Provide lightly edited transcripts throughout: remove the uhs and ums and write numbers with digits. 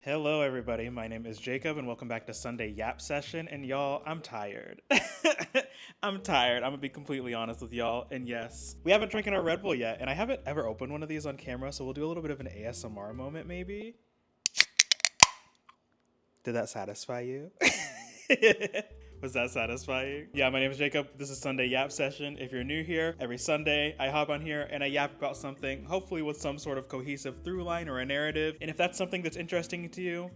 Hello, everybody. My name is Jacob, and welcome back to Sunday Yap Session. And y'all, I'm tired. I'm tired. I'm gonna be completely honest with y'all. And yes, we haven't drinking our Red Bull yet, and I haven't ever opened one of these on camera, so we'll do a little bit of an ASMR moment, maybe. Did that satisfy you? Was that satisfying? Yeah, my name is Jacob. This is Sunday Yap Session. If you're new here, every Sunday I hop on here and I yap about something, hopefully with some sort of cohesive through line or a narrative. And if that's something that's interesting to you,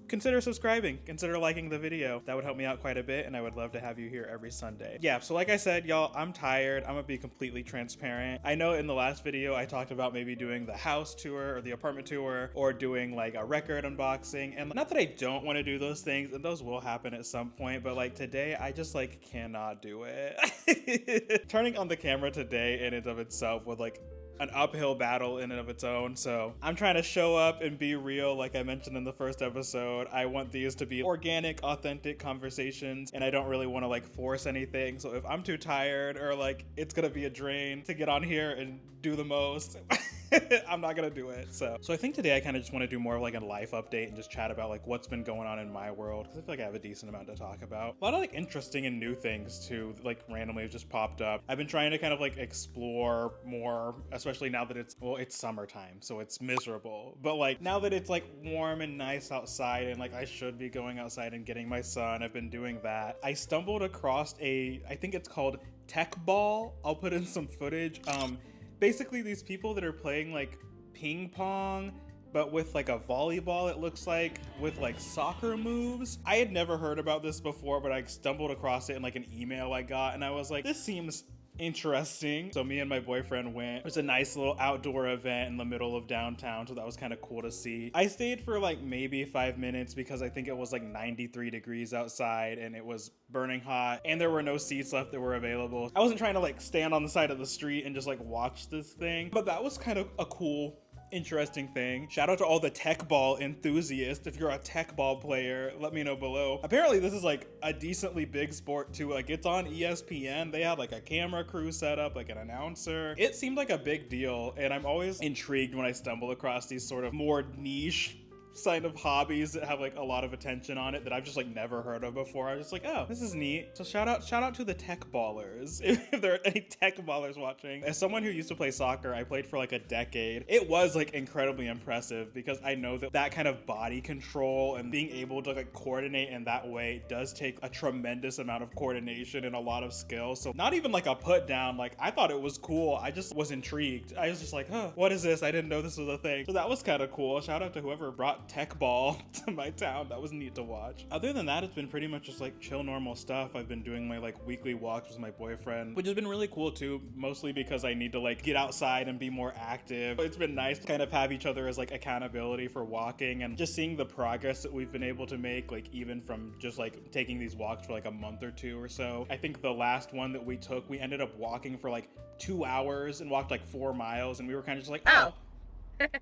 consider subscribing, consider liking the video. That would help me out quite a bit, and I would love to have you here every Sunday. Yeah, so like I said, y'all, I'm tired. I'm gonna be completely transparent. I know in the last video I talked about maybe doing the house tour or the apartment tour or doing like a record unboxing, and not that I don't want to do those things, and those will happen at some point, but like today I just like cannot do it. Turning on the camera today in and of itself with like an uphill battle in and of its own. So I'm trying to show up and be real. Like I mentioned in the first episode, I want these to be organic, authentic conversations, and I don't really want to like force anything. So if I'm too tired or like it's gonna be a drain to get on here and do the most, I'm not gonna do it. So I think today I kind of just want to do more of like a life update and just chat about like what's been going on in my world, because I feel like I have a decent amount to talk about. A lot of like interesting and new things too, like randomly just popped up. I've been trying to kind of like explore more, especially now that it's summertime, so it's miserable. But like now that it's like warm and nice outside and like I should be going outside and getting my sun, I've been doing that. I stumbled across I think it's called Tech Ball. I'll put in some footage. Basically these people that are playing like ping pong, but with like a volleyball, it looks like, with like soccer moves. I had never heard about this before, but I stumbled across it in like an email I got, and I was like, this seems interesting. So me and my boyfriend went. It was a nice little outdoor event in the middle of downtown, so that was kind of cool to see. I stayed for like maybe 5 minutes because I think it was like 93 degrees outside and it was burning hot, and there were no seats left that were available. I wasn't trying to like stand on the side of the street and just like watch this thing, but that was kind of a cool, interesting thing. Shout out to all the tech ball enthusiasts. If you're a tech ball player, let me know below. Apparently this is like a decently big sport too. Like it's on ESPN. They had like a camera crew set up, like an announcer. It seemed like a big deal, and I'm always intrigued when I stumble across these sort of more niche kind of hobbies that have like a lot of attention on it that I've just like never heard of before. I was just like, oh, this is neat. So shout out to the tech ballers. If there are any tech ballers watching. As someone who used to play soccer, I played for like a decade. It was like incredibly impressive because I know that kind of body control and being able to like coordinate in that way does take a tremendous amount of coordination and a lot of skill. So not even like a put down. Like I thought it was cool. I just was intrigued. I was just like, huh, what is this? I didn't know this was a thing. So that was kind of cool. Shout out to whoever brought tech ball to my town. That was neat to watch. Other than that, it's been pretty much just like chill, normal stuff. I've been doing my like weekly walks with my boyfriend, which has been really cool too, mostly because I need to like get outside and be more active. It's been nice to kind of have each other as like accountability for walking, and just seeing the progress that we've been able to make, like even from just like taking these walks for like a month or two or so. I think the last one that we took, we ended up walking for like 2 hours and walked like 4 miles, and we were kind of just like, oh,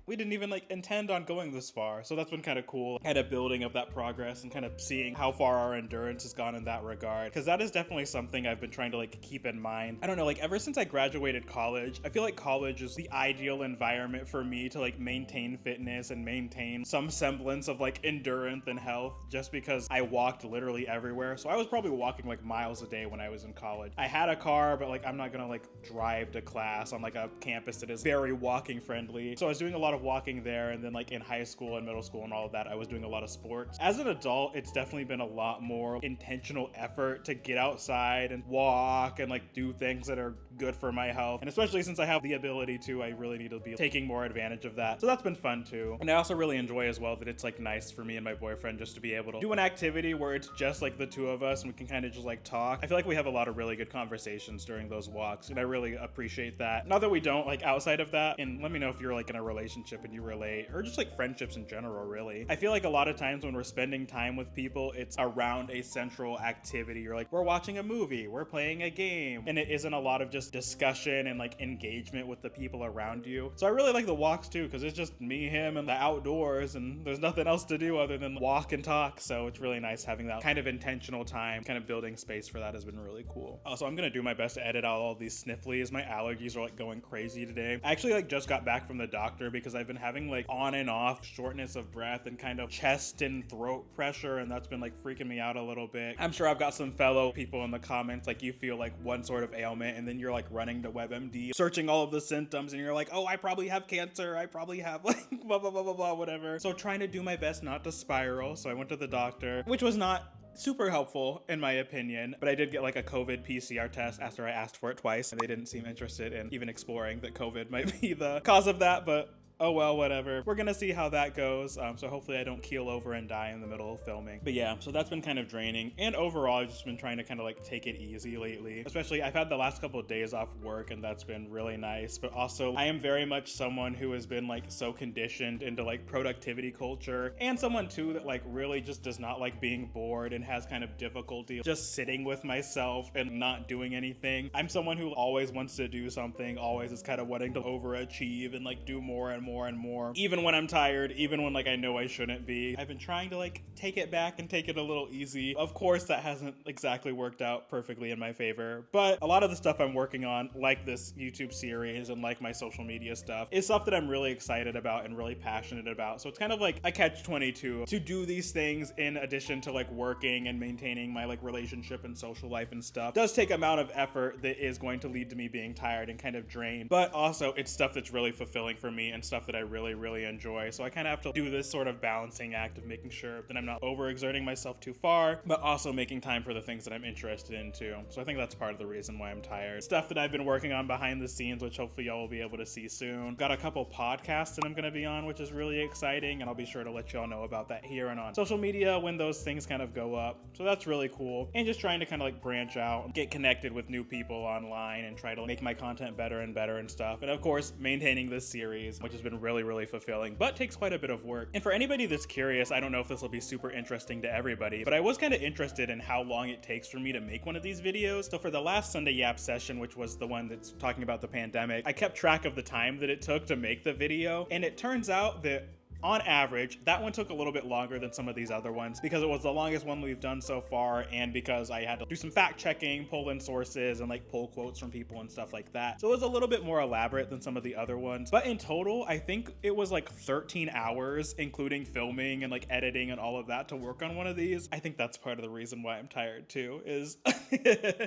we didn't even like intend on going this far. So that's been kind of cool, kind of building up that progress and kind of seeing how far our endurance has gone in that regard, because that is definitely something I've been trying to like keep in mind. I don't know, like ever since I graduated college, I feel like college is the ideal environment for me to like maintain fitness and maintain some semblance of like endurance and health, just because I walked literally everywhere. So I was probably walking like miles a day when I was in college. I had a car, but like I'm not gonna like drive to class on like a campus that is very walking friendly. So I was doing a lot of walking there, and then like in high school and middle school and all of that, I was doing a lot of sports. As an adult, it's definitely been a lot more intentional effort to get outside and walk and like do things that are good for my health. And especially since I have the ability to, I really need to be taking more advantage of that. So that's been fun too. And I also really enjoy as well that it's like nice for me and my boyfriend just to be able to do an activity where it's just like the two of us and we can kind of just like talk. I feel like we have a lot of really good conversations during those walks, and I really appreciate that. Not that we don't, like outside of that, and let me know if you're like in a relationship and you relate, or just like friendships in general, really. I feel like a lot of times when we're spending time with people, it's around a central activity. You're like, we're watching a movie, we're playing a game, and it isn't a lot of just discussion and like engagement with the people around you. So I really like the walks too, because it's just me, him, and the outdoors, and there's nothing else to do other than walk and talk. So it's really nice having that kind of intentional time. Kind of building space for that has been really cool. Also, I'm gonna do my best to edit out all these snifflies. My allergies are like going crazy today. I actually like just got back from the doctor sooner because I've been having like on and off shortness of breath and kind of chest and throat pressure, and that's been like freaking me out a little bit. I'm sure I've got some fellow people in the comments, like you feel like one sort of ailment and then you're like running to WebMD, searching all of the symptoms, and you're like, oh, I probably have cancer, I probably have like blah, blah, blah, blah, blah, whatever. So trying to do my best not to spiral. So I went to the doctor, which was not super helpful in my opinion, but I did get like a COVID PCR test after I asked for it twice, and they didn't seem interested in even exploring that COVID might be the cause of that, but oh well, whatever. We're gonna see how that goes. So hopefully I don't keel over and die in the middle of filming. But yeah, so that's been kind of draining. And overall, I've just been trying to kind of like take it easy lately. Especially I've had the last couple of days off work, and that's been really nice. But also I am very much someone who has been like so conditioned into like productivity culture, and someone too that like really just does not like being bored and has kind of difficulty just sitting with myself and not doing anything. I'm someone who always wants to do something, always is kind of wanting to overachieve and like do more and more, even when I'm tired, even when like I know I shouldn't be. I've been trying to like take it back and take it a little easy. Of course, that hasn't exactly worked out perfectly in my favor, but a lot of the stuff I'm working on, like this YouTube series and like my social media stuff, is stuff that I'm really excited about and really passionate about. So it's kind of like a catch-22 to do these things in addition to like working and maintaining my like relationship and social life and stuff. It does take amount of effort that is going to lead to me being tired and kind of drained, but also it's stuff that's really fulfilling for me and stuff that I really enjoy. So I kind of have to do this sort of balancing act of making sure that I'm not overexerting myself too far, but also making time for the things that I'm interested in too. So I think that's part of the reason why I'm tired. Stuff that I've been working on behind the scenes, which hopefully y'all will be able to see soon. Got a couple podcasts that I'm going to be on, which is really exciting, and I'll be sure to let y'all know about that here and on social media when those things kind of go up. So that's really cool. And just trying to kind of like branch out and get connected with new people online and try to make my content better and better and stuff. And of course, maintaining this series, which has been really fulfilling, but takes quite a bit of work. And for anybody that's curious, I don't know if this will be super interesting to everybody, but I was kind of interested in how long it takes for me to make one of these videos. So for the last Sunday Yap session, which was the one that's talking about the pandemic, I kept track of the time that it took to make the video, and it turns out that on average, that one took a little bit longer than some of these other ones because it was the longest one we've done so far, and because I had to do some fact checking, pull in sources, and like pull quotes from people and stuff like that. So it was a little bit more elaborate than some of the other ones. But in total, I think it was like 13 hours, including filming and like editing and all of that, to work on one of these. I think that's part of the reason why I'm tired too, is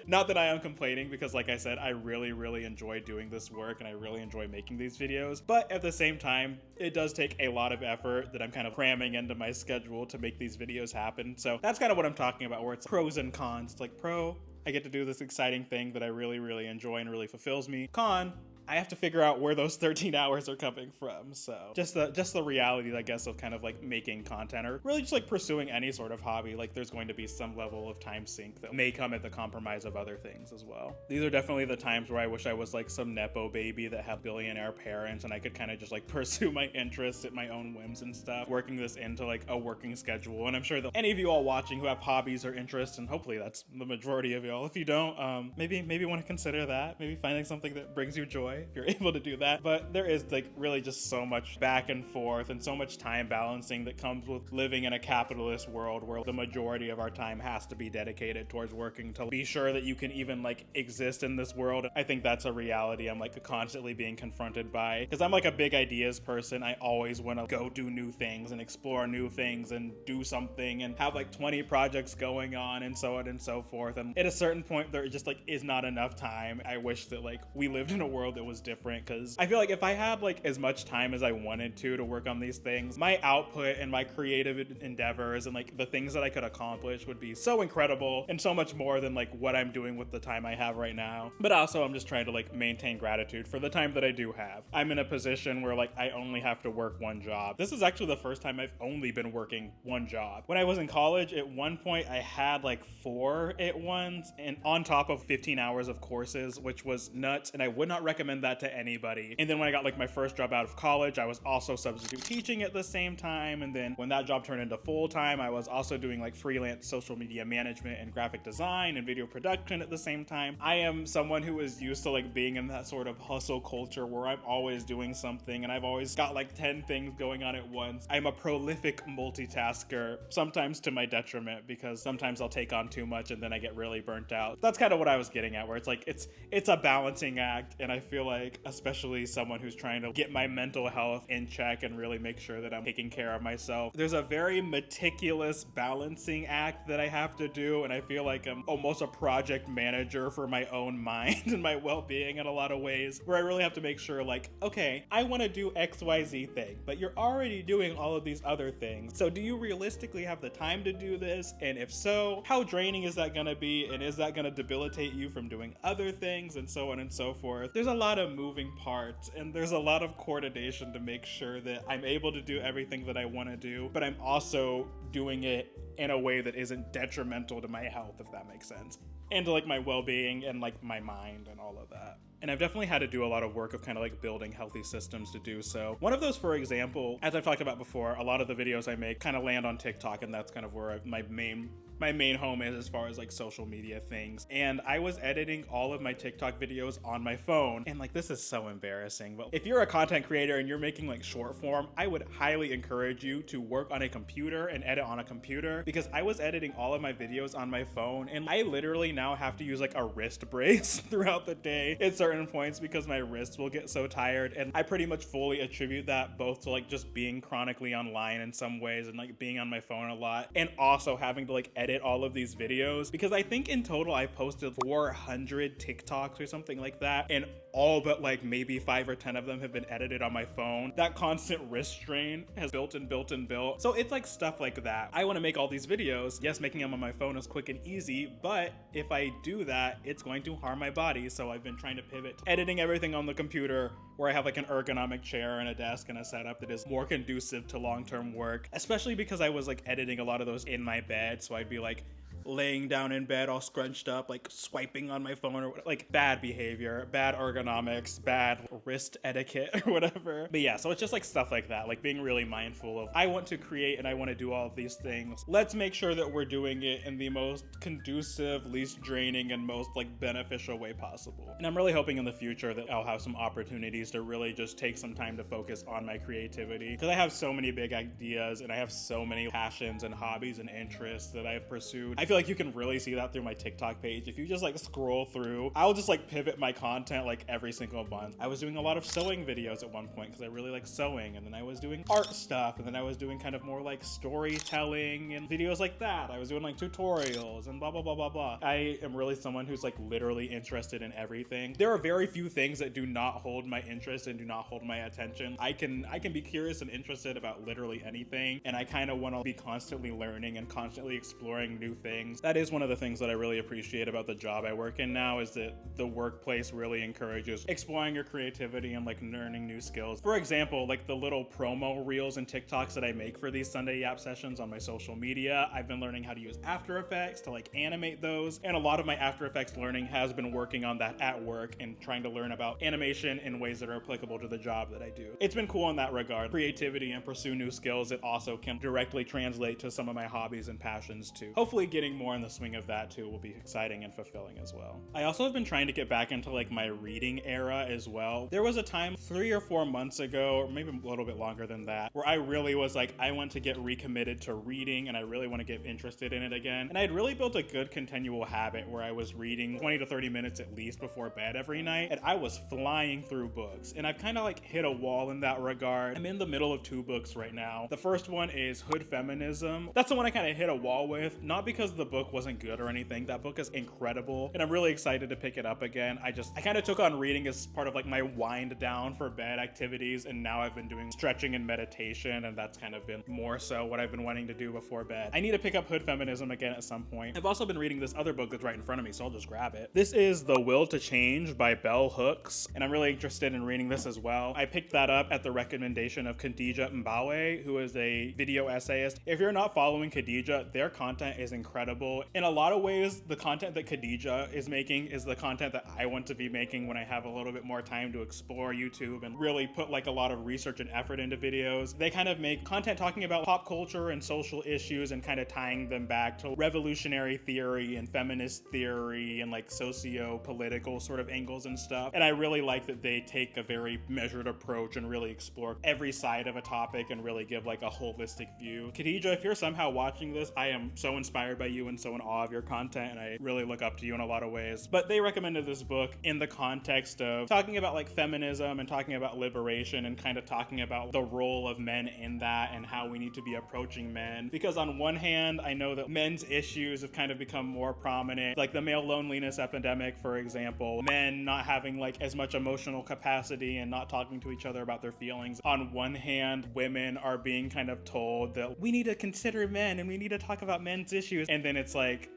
not that I am complaining, because like I said, I really enjoy doing this work and I really enjoy making these videos. But at the same time, it does take a lot of effort that I'm kind of cramming into my schedule to make these videos happen. So that's kind of what I'm talking about, where it's pros and cons. It's like pro, I get to do this exciting thing that I really enjoy and really fulfills me. Con, I have to figure out where those 13 hours are coming from. So just the reality, I guess, of kind of like making content, or really just like pursuing any sort of hobby. Like there's going to be some level of time sink that may come at the compromise of other things as well. These are definitely the times where I wish I was like some Nepo baby that had billionaire parents and I could kind of just like pursue my interests at my own whims and stuff, working this into like a working schedule. And I'm sure that any of you all watching who have hobbies or interests, and hopefully that's the majority of y'all, if you don't, maybe want to consider that, maybe finding something that brings you joy if you're able to do that. But there is like really just so much back and forth and so much time balancing that comes with living in a capitalist world where the majority of our time has to be dedicated towards working to be sure that you can even like exist in this world. I think that's a reality I'm like constantly being confronted by, because I'm like a big ideas person. I always want to go do new things and explore new things and do something and have like 20 projects going on and so on and so forth. And at a certain point, there just like is not enough time. I wish that like we lived in a world that was different, because I feel like if I had like as much time as I wanted to work on these things, my output and my creative endeavors and like the things that I could accomplish would be so incredible and so much more than like what I'm doing with the time I have right now. But also I'm just trying to like maintain gratitude for the time that I do have. I'm in a position where like I only have to work one job. This is actually the first time I've only been working one job. When I was in college, at one point I had like 4 at once, and on top of 15 hours of courses, which was nuts, and I would not recommend that to anybody. And then when I got like my first job out of college, I was also substitute teaching at the same time. And then when that job turned into full time, I was also doing like freelance social media management and graphic design and video production at the same time. I am someone who is used to like being in that sort of hustle culture where I'm always doing something and I've always got like 10 things going on at once. I'm a prolific multitasker, sometimes to my detriment, because sometimes I'll take on too much and then I get really burnt out. That's kind of what I was getting at, where it's like it's a balancing act, and I feel feel like, especially someone who's trying to get my mental health in check and really make sure that I'm taking care of myself, there's a very meticulous balancing act that I have to do, and I feel like I'm almost a project manager for my own mind and my well-being in a lot of ways, where I really have to make sure, like, okay, I want to do XYZ thing, but you're already doing all of these other things, so do you realistically have the time to do this? And if so, how draining is that going to be, and is that going to debilitate you from doing other things, and so on and so forth? There's a lot of moving parts, and there's a lot of coordination to make sure that I'm able to do everything that I want to do, but I'm also doing it in a way that isn't detrimental to my health, if that makes sense, and to like my well-being and like my mind and all of that. And I've definitely had to do a lot of work of kind of like building healthy systems to do so. One of those, for example, as I've talked about before, a lot of the videos I make kind of land on TikTok, and that's kind of where my main home is as far as like social media things. And I was editing all of my TikTok videos on my phone, and like, this is so embarrassing, but if you're a content creator and you're making like short form, I would highly encourage you to work on a computer and edit on a computer, because I was editing all of my videos on my phone, and I literally now have to use like a wrist brace throughout the day at certain points because my wrists will get so tired. And I pretty much fully attribute that both to like just being chronically online in some ways and like being on my phone a lot, and also having to like edit all of these videos, because I think in total I posted 400 TikToks or something like that, and all but like maybe 5 or 10 of them have been edited on my phone. That constant wrist strain has built. So it's like stuff like that. I want to make all these videos. Yes, making them on my phone is quick and easy, but if I do that, it's going to harm my body. So I've been trying to pivot to editing everything on the computer, where I have like an ergonomic chair and a desk and a setup that is more conducive to long-term work, especially because I was like editing a lot of those in my bed. So I'd be like laying down in bed all scrunched up, like swiping on my phone, or like bad behavior, bad ergonomics, bad wrist etiquette or whatever. But yeah, so it's just like stuff like that, like being really mindful of, I want to create and I want to do all of these things. Let's make sure that we're doing it in the most conducive, least draining, and most like beneficial way possible. And I'm really hoping in the future that I'll have some opportunities to really just take some time to focus on my creativity, because I have so many big ideas and I have so many passions and hobbies and interests that I've pursued. I feel like you can really see that through my TikTok page. If you just like scroll through, I'll just like pivot my content like every single month. I was doing a lot of sewing videos at one point because I really like sewing, and then I was doing art stuff, and then I was doing kind of more like storytelling and videos like that. I was doing like tutorials and blah blah blah blah blah. I am really someone who's like literally interested in everything. There are very few things that do not hold my interest and do not hold my attention. I can be curious and interested about literally anything, and I kind of want to be constantly learning and constantly exploring new things. That is one of the things that I really appreciate about the job I work in now, is that the workplace really encourages exploring your creativity and like learning new skills. For example, like the little promo reels and TikToks that I make for these Sunday Yap sessions on my social media, I've been learning how to use After Effects to like animate those, and a lot of my After Effects learning has been working on that at work and trying to learn about animation in ways that are applicable to the job that I do. It's been cool in that regard. Creativity and pursue new skills that also can directly translate to some of my hobbies and passions too. Hopefully getting more in the swing of that too will be exciting and fulfilling as well. I also have been trying to get back into like my reading era as well. There was a time 3 or 4 months ago, or maybe a little bit longer than that, where I really was like, I want to get recommitted to reading and I really want to get interested in it again. And I had really built a good continual habit where I was reading 20 to 30 minutes at least before bed every night, and I was flying through books. And I've kind of like hit a wall in that regard. I'm in the middle of 2 books right now. The first one is Hood Feminism. That's the one I kind of hit a wall with, not because the book wasn't good or anything. That book is incredible, and I'm really excited to pick it up again. I kind of took on reading as part of like my wind down for bed activities, and now I've been doing stretching and meditation, and that's kind of been more so what I've been wanting to do before bed. I need to pick up Hood Feminism again at some point. I've also been reading this other book that's right in front of me, so I'll just grab it. This is The Will to Change by Bell Hooks, and I'm really interested in reading this as well. I picked that up at the recommendation of Khadija Mbawe, who is a video essayist. If you're not following Khadija, their content is incredible. In a lot of ways, the content that Khadija is making is the content that I want to be making when I have a little bit more time to explore YouTube and really put like a lot of research and effort into videos. They kind of make content talking about pop culture and social issues and kind of tying them back to revolutionary theory and feminist theory and like socio-political sort of angles and stuff. And I really like that they take a very measured approach and really explore every side of a topic and really give like a holistic view. Khadija, if you're somehow watching this, I am so inspired by you. you and so in awe of your content, and I really look up to you in a lot of ways. But they recommended this book in the context of talking about like feminism and talking about liberation and kind of talking about the role of men in that and how we need to be approaching men. Because on one hand, I know that men's issues have kind of become more prominent, like the male loneliness epidemic, for example, men not having like as much emotional capacity and not talking to each other about their feelings. On one hand, women are being kind of told that we need to consider men and we need to talk about men's issues. And then it's like,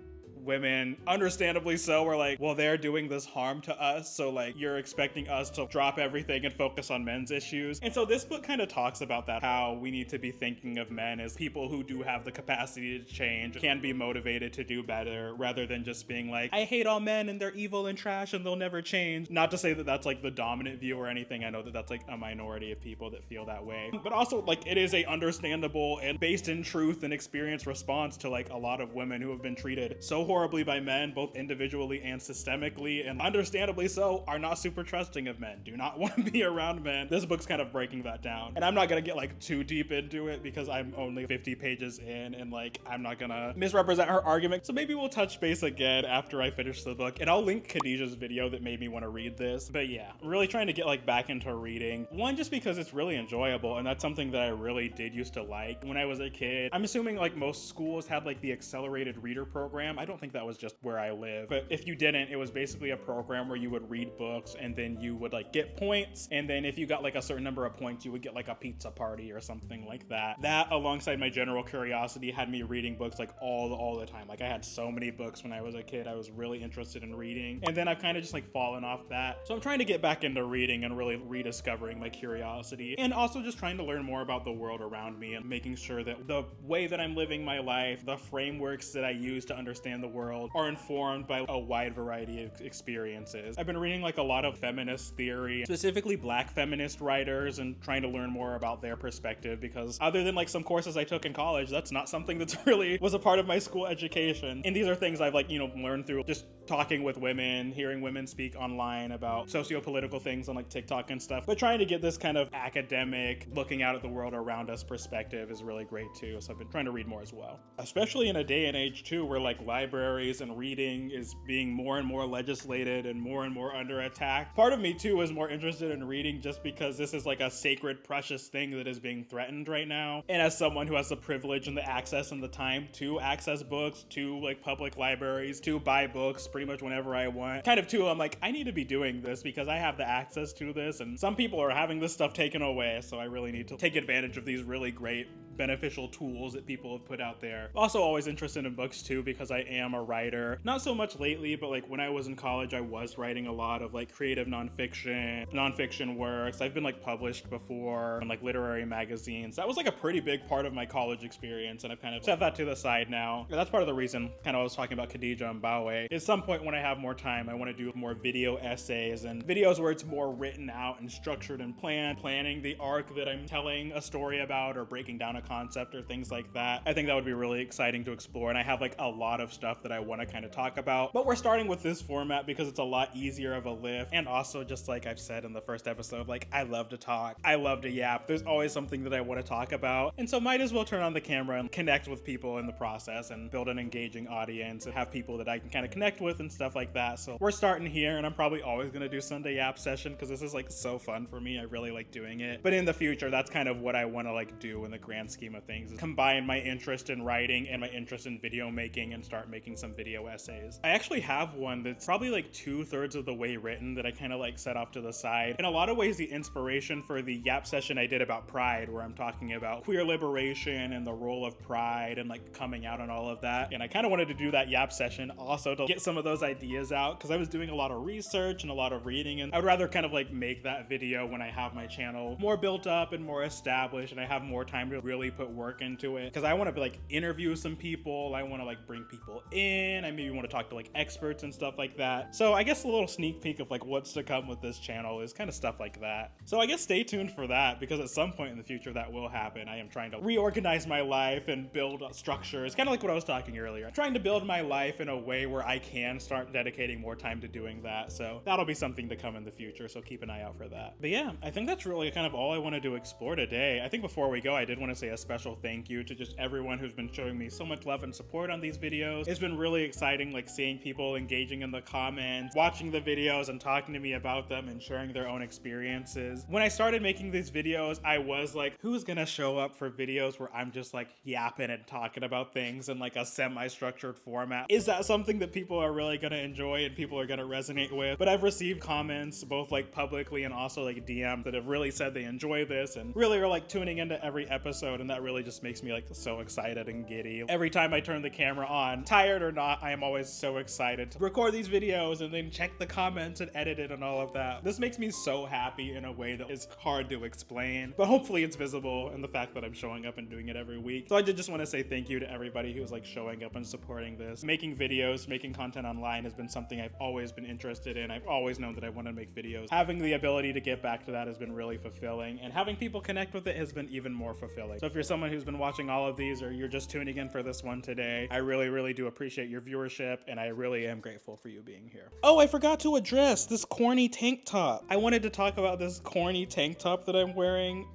women, understandably so, are like, well, they're doing this harm to us, so like you're expecting us to drop everything and focus on men's issues. And so this book kind of talks about that, how we need to be thinking of men as people who do have the capacity to change, can be motivated to do better, rather than just being like, I hate all men and they're evil and trash and they'll never change. Not to say that that's like the dominant view or anything. I know that that's like a minority of people that feel that way, but also like it is a understandable and based in truth and experience response to like a lot of women who have been treated so horribly by men, both individually and systemically, and understandably so, are not super trusting of men, do not want to be around men. This book's kind of breaking that down. And I'm not gonna get like too deep into it because I'm only 50 pages in and like I'm not gonna misrepresent her argument. So maybe we'll touch base again after I finish the book, and I'll link Khadijah's video that made me want to read this. But yeah, I'm really trying to get like back into reading. One, just because it's really enjoyable, and that's something that I really did used to like when I was a kid. I'm assuming like most schools had like the accelerated reader program. I don't think that was just where I live, but if you didn't, it was basically a program where you would read books and then you would like get points, and then if you got like a certain number of points, you would get like a pizza party or something like that. That, alongside my general curiosity, had me reading books like all the time. Like I had so many books when I was a kid. I was really interested in reading, and then I've kind of just like fallen off that. So I'm trying to get back into reading and really rediscovering my curiosity, and also just trying to learn more about the world around me and making sure that the way that I'm living my life, the frameworks that I use to understand the world, are informed by a wide variety of experiences. I've been reading like a lot of feminist theory, specifically Black feminist writers, and trying to learn more about their perspective, because other than like some courses I took in college, that's not something that's really was a part of my school education. And these are things I've like, learned through just talking with women, hearing women speak online about socio-political things on like TikTok and stuff. But trying to get this kind of academic, looking out at the world around us perspective is really great too. So I've been trying to read more as well. Especially in a day and age too, where like libraries and reading is being more and more legislated and more under attack. Part of me too is more interested in reading just because this is like a sacred, precious thing that is being threatened right now. And as someone who has the privilege and the access and the time to access books, to like public libraries, to buy books pretty much whenever I want, kind of too, I'm like, I need to be doing this because I have the access to this, and some people are having this stuff taken away, so I really need to take advantage of these really great beneficial tools that people have put out there. Also always interested in books too, because I am a writer. Not so much lately, but like when I was in college, I was writing a lot of like creative nonfiction works. I've been like published before in like literary magazines. That was like a pretty big part of my college experience, and I've kind of set that to the side now. That's part of the reason kind of I was talking about Khadijah and Bawe. At some point when I have more time, I want to do more video essays and videos where it's more written out and structured and planning the arc that I'm telling a story about, or breaking down a concept or things like that. I think that would be really exciting to explore, and I have like a lot of stuff that I want to kind of talk about, but we're starting with this format because it's a lot easier of a lift, and also just like I've said in the first episode, like I love to talk, I love to yap, there's always something that I want to talk about, and so might as well turn on the camera and connect with people in the process and build an engaging audience and have people that I can kind of connect with and stuff like that. So we're starting here, and I'm probably always going to do Sunday Yap Session because this is like so fun for me. I really like doing it, but in the future, that's kind of what I want to like do in the grand scheme of things, is combine my interest in writing and my interest in video making and start making some video essays. I actually have one that's probably like 2/3 of the way written that I kind of like set off to the side. In a lot of ways, the inspiration for the Yap session I did about pride, where I'm talking about queer liberation and the role of pride and like coming out and all of that. And I kind of wanted to do that Yap session also to get some of those ideas out, because I was doing a lot of research and a lot of reading, and I would rather kind of like make that video when I have my channel more built up and more established and I have more time to really put work into it, because I want to like interview some people, I want to like bring people in, I maybe want to talk to like experts and stuff like that. So I guess a little sneak peek of like what's to come with this channel is kind of stuff like that. So I guess stay tuned for that, because at some point in the future that will happen. I am trying to reorganize my life and build structures, kind of like what I was talking earlier. I'm trying to build my life in a way where I can start dedicating more time to doing that. So that'll be something to come in the future, so keep an eye out for that. But yeah, I think that's really kind of all I wanted to explore today. I think before we go, I did want to say a special thank you to just everyone who's been showing me so much love and support on these videos. It's been really exciting, like seeing people engaging in the comments, watching the videos and talking to me about them and sharing their own experiences. When I started making these videos, I was like, who's gonna show up for videos where I'm just like yapping and talking about things in like a semi-structured format? Is that something that people are really gonna enjoy and people are gonna resonate with? But I've received comments both like publicly and also like DM that have really said they enjoy this and really are like tuning into every episode, and that really just makes me like so excited and giddy. Every time I turn the camera on, tired or not, I am always so excited to record these videos and then check the comments and edit it and all of that. This makes me so happy in a way that is hard to explain, but hopefully it's visible in the fact that I'm showing up and doing it every week. So I did just want to say thank you to everybody who's like showing up and supporting this. Making videos, making content online has been something I've always been interested in. I've always known that I want to make videos. Having the ability to get back to that has been really fulfilling, and having people connect with it has been even more fulfilling. So if you're someone who's been watching all of these, or you're just tuning in for this one today, I really, really do appreciate your viewership, and I really am grateful for you being here. Oh, I forgot to address this corny tank top. I wanted to talk about this corny tank top that I'm wearing,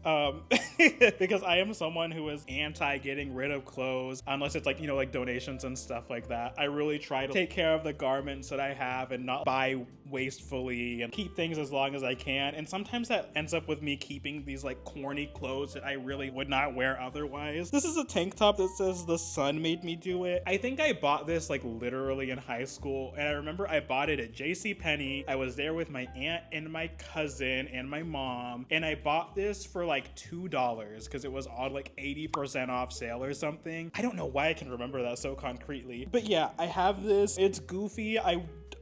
because I am someone who is anti getting rid of clothes unless it's like, you know, like donations and stuff like that. I really try to take care of the garments that I have and not buy wastefully and keep things as long as I can. And sometimes that ends up with me keeping these like corny clothes that I really would not wear otherwise. This is a tank top that says "The sun made me do it." I think I bought this like literally in high school, and I remember I bought it at JCPenney. I was there with my aunt and my cousin and my mom, and I bought this for like $2 because it was on like 80% off sale or something. I don't know why I can remember that so concretely, but yeah, I have this. It's goofy.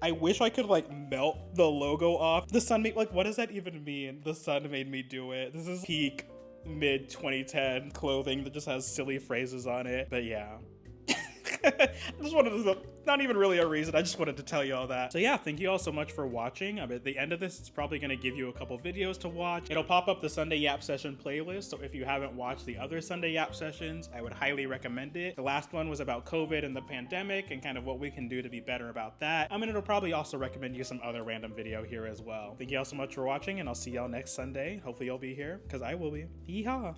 I wish I could like melt the logo off. The sun made, like, what does that even mean? The sun made me do it. This is peak mid 2010 clothing that just has silly phrases on it. But yeah. I just wanted to, not even really a reason, I just wanted to tell you all that. So yeah, thank you all so much for watching. At the end of this, it's probably going to give you a couple videos to watch. It'll pop up the Sunday Yap Session playlist, so if you haven't watched the other Sunday Yap Sessions, I would highly recommend it. The last one was about COVID and the pandemic and kind of what we can do to be better about that. And it'll probably also recommend you some other random video here as well. Thank you all so much for watching, and I'll see y'all next Sunday. Hopefully you'll be here, because I will be. Yeehaw!